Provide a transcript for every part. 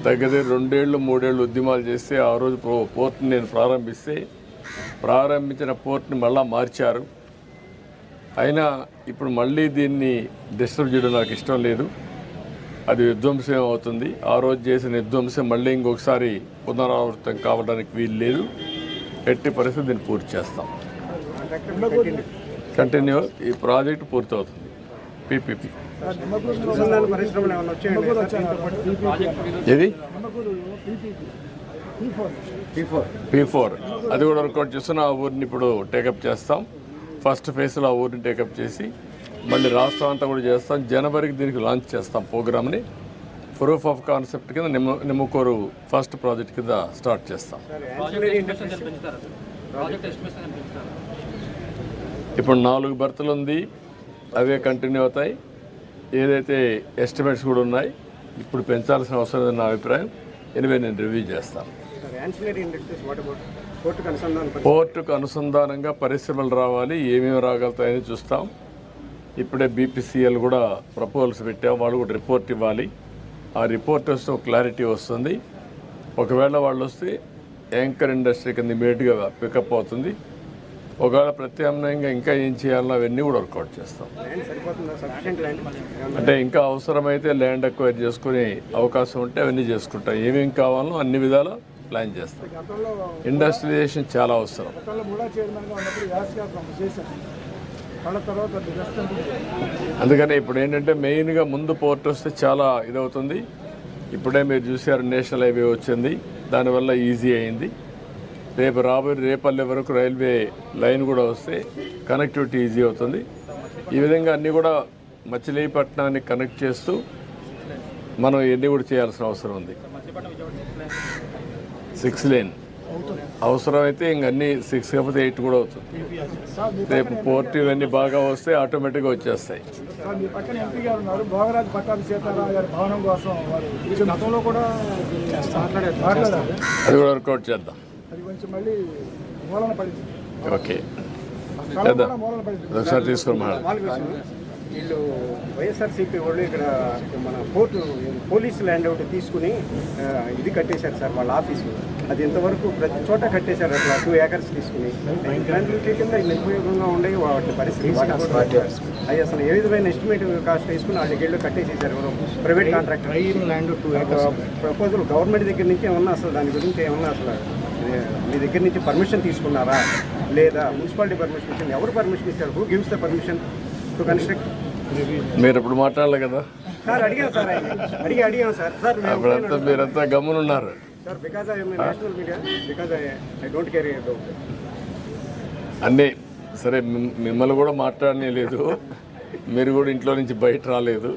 దగ్గర 2 ఏళ్ళు 3 ఏళ్ళు ఉద్యమాలు చేస్తే ఆ రోజు పోర్ట్ని నేను ప్రారంభించిన పోర్ట్ని మళ్ళా మార్చారు. అయినా ఇప్పుడు మళ్ళీ దీన్ని డిస్టర్బ్ చేయడం నాకు ఇష్టం లేదు. అది విధ్వంసం అవుతుంది. ఆ రోజు చేసిన విధ్వంసం మళ్ళీ ఇంకొకసారి పునరావృతం కావడానికి వీలు లేదు. ఎట్టి పరిస్థితి దీన్ని పూర్తి చేస్తాం. కంటిన్యూ ఈ ప్రాజెక్టు పూర్తవుతుంది. పీపీపీ ఇది P4 అది కూడా వర్కౌట్ చేస్తున్న ఆ ఊరిని ఇప్పుడు టేకప్ చేస్తాం. ఫస్ట్ ఫేజ్లో ఆ ఊరిని టేకప్ చేసి మళ్ళీ రాష్ట్రం అంతా కూడా చేస్తాం. జనవరికి దీనికి లాంచ్ చేస్తాం ప్రోగ్రామ్ని. ప్రూఫ్ ఆఫ్ కాన్సెప్ట్ కింద నిమ్మకూరు ఫస్ట్ ప్రాజెక్ట్ కింద స్టార్ట్ చేస్తాం. ఇప్పుడు 4 బర్తులు ఉంది, అవే కంటిన్యూ అవుతాయి. ఏదైతే ఎస్టిమేట్స్ కూడా ఉన్నాయి, ఇప్పుడు పెంచాల్సిన అవసరం లేదని నా అభిప్రాయం. ఎనివే నేను రివ్యూ చేస్తాను. పోర్టుకు అనుసంధానంగా పరిశ్రమలు రావాలి, ఏమేమి రాగలుగుతాయని చూస్తాం. ఇప్పుడే BPCL కూడా ప్రపోజల్స్ పెట్టాం. వాళ్ళు కూడా రిపోర్ట్ ఇవ్వాలి. ఆ రిపోర్ట్ వస్తే ఒక క్లారిటీ వస్తుంది. ఒకవేళ వాళ్ళు వస్తే యాంకర్ ఇండస్ట్రీ కింద ఇమీడియట్గా పికప్ అవుతుంది. ఒకవేళ ప్రత్యామ్నాయంగా ఇంకా ఏం చేయాలో అవన్నీ కూడా వర్కౌట్ చేస్తాం. అంటే ఇంకా అవసరమైతే ల్యాండ్ అక్వైర్ చేసుకునే అవకాశం ఉంటే అవన్నీ చేసుకుంటాం. ఏమేమి కావాలో అన్ని విధాలా ప్లాన్ చేస్తాం. ఇండస్ట్రియలైజేషన్ చాలా అవసరం. అందుకని ఇప్పుడు ఏంటంటే మెయిన్గా ముందు పోర్ట్ వస్తే చాలా ఇదవుతుంది. ఇప్పుడే మీరు చూసారు నేషనల్ హైవే వచ్చింది, దానివల్ల ఈజీ అయింది. రేపు రేపల్లె వరకు రైల్వే లైన్ కూడా వస్తే కనెక్టివిటీ ఈజీ అవుతుంది. ఈ విధంగా అన్నీ కూడా మచిలీపట్నాన్ని కనెక్ట్ చేస్తూ మనం ఇవన్నీ కూడా చేయాల్సిన అవసరం ఉంది. 6 లేన్ అవసరమైతే ఇంకన్నీ 6 కాకపోతే 8 కూడా అవుతుంది. రేపు పోర్ట్ ఇవన్నీ బాగా వస్తే ఆటోమేటిక్గా వచ్చేస్తాయి. అది కూడా వర్కౌట్ చేద్దాం. ఓకే చేద్దాం. ఒకసారి తీసుకుని వీళ్ళు వైఎస్ఆర్సీపీ వాళ్ళు ఇక్కడ మన పోలీస్ ల్యాండ్ ఒకటి తీసుకుని ఇది కట్టేశారు సార్ వాళ్ళ ఆఫీసు. అది ఇంతవరకు ప్రతి చోట కట్టేశారు. అట్లా 2 acres తీసుకుని ల్యాండ్లకి కింద నిరుపయోగంగా ఉండే వాటి పరిస్థితి. అది అసలు ఏ విధమైన ఎస్టిమేట్ కాస్ట్ వేసుకుని వాళ్ళ దగ్గర కట్టేసేసారు private contractor. Land 2 acres proposal government దగ్గర నుంచి ఏమన్నా అసలు దాని గురించి ఏమన్నా అసలు మీ దగ్గర నుంచి పర్మిషన్ తీసుకున్నారా లేదా మున్సిపాలిటీ పర్మిషన్ ఇచ్చింది? ఎవరు పర్మిషన్ ఇచ్చారు? Who gives the permission to construct? మీరు ఇప్పుడు మాట్లాడాలి కదా సార్. అడిగాను సార్, అడిగాను సార్. అప్పుడంతా మీరంతా గమ్మునున్నారు sir. Because I am national media, because I don't care about అన్నీ. సరే, మిమ్మల్ని కూడా మాట్లాడనే లేదు, మీరు కూడా ఇంట్లో నుంచి బయట రాలేదు.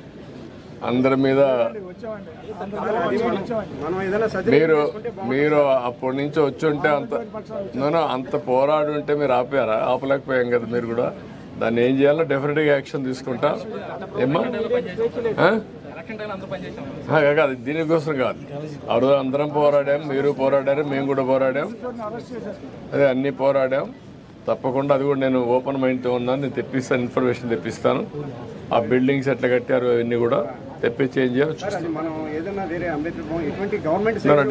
అందరి మీద మీరు అప్పటి నుంచి వచ్చి ఉంటే అంత పోరాడు ఉంటే మీరు ఆపలేకపోయాం కదా. మీరు కూడా దాన్ని ఏం చేయాలో డెఫినెట్గా యాక్షన్ తీసుకుంటా. ఏమ్మా కాదు, దీనికోసం కాదు. ఆ రోజు అందరం పోరాడాం, మీరు పోరాడారు, మేము కూడా పోరాడాం. అదే అన్నీ పోరాడాం. తప్పకుండా అది కూడా నేను ఓపెన్ మైండ్తో ఉన్నాను. నేను తెప్పిస్తాను, ఇన్ఫర్మేషన్ తెప్పిస్తాను. ఆ బిల్డింగ్స్ ఎట్లా కట్టారు అవన్నీ కూడా తెప్పించి ఏం చేయాలో చూస్తాను.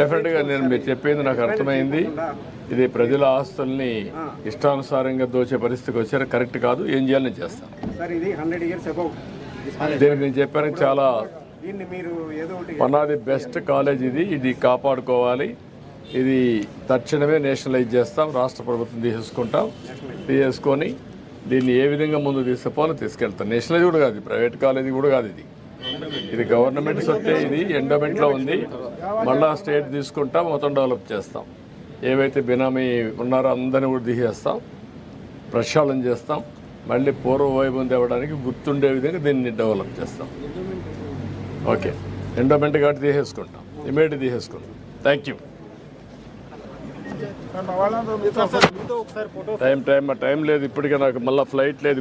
డెఫినెట్గా నేను మీరు చెప్పింది నాకు అర్థమైంది. ఇది ప్రజల ఆస్తుల్ని ఇష్టానుసారంగా దోచే పరిస్థితికి వచ్చారు, కరెక్ట్ కాదు. ఏం చేయాలో నేను చేస్తాను. దీనికి నేను చెప్పాను చాలా పనాది బెస్ట్ కాలేజ్ ఇది కాపాడుకోవాలి. ఇది తక్షణమే నేషనలైజ్ చేస్తాం. రాష్ట్ర ప్రభుత్వం తీసుకొని దీన్ని ఏ విధంగా ముందు తీసుకుపోవాలో తీసుకెళ్తాం. నేషనలైజ్ కూడా కాదు, ప్రైవేట్ కాలేజీ కూడా కాదు. ఇది గవర్నమెంట్ సొత్తే. ఇది ఎండోమెంట్లో ఉంది. మళ్ళా స్టేట్ తీసుకుంటాం, మొత్తం డెవలప్ చేస్తాం. ఏవైతే బినామీ ఉన్నారో అందరినీ కూడా తీసేస్తాం, ప్రక్షాళన చేస్తాం. మళ్ళీ పూర్వ వైభవం తేవడానికి గుర్తుండే విధంగా దీన్ని డెవలప్ చేస్తాం. ఓకే, ఎండోమెంట్ కాబట్టి తీసేసుకుంటాం, ఇమీడియట్ తీసేసుకుంటాం. Thank you. టైం లేదు ఇప్పటికే, నాకు మళ్ళీ ఫ్లైట్ లేదు.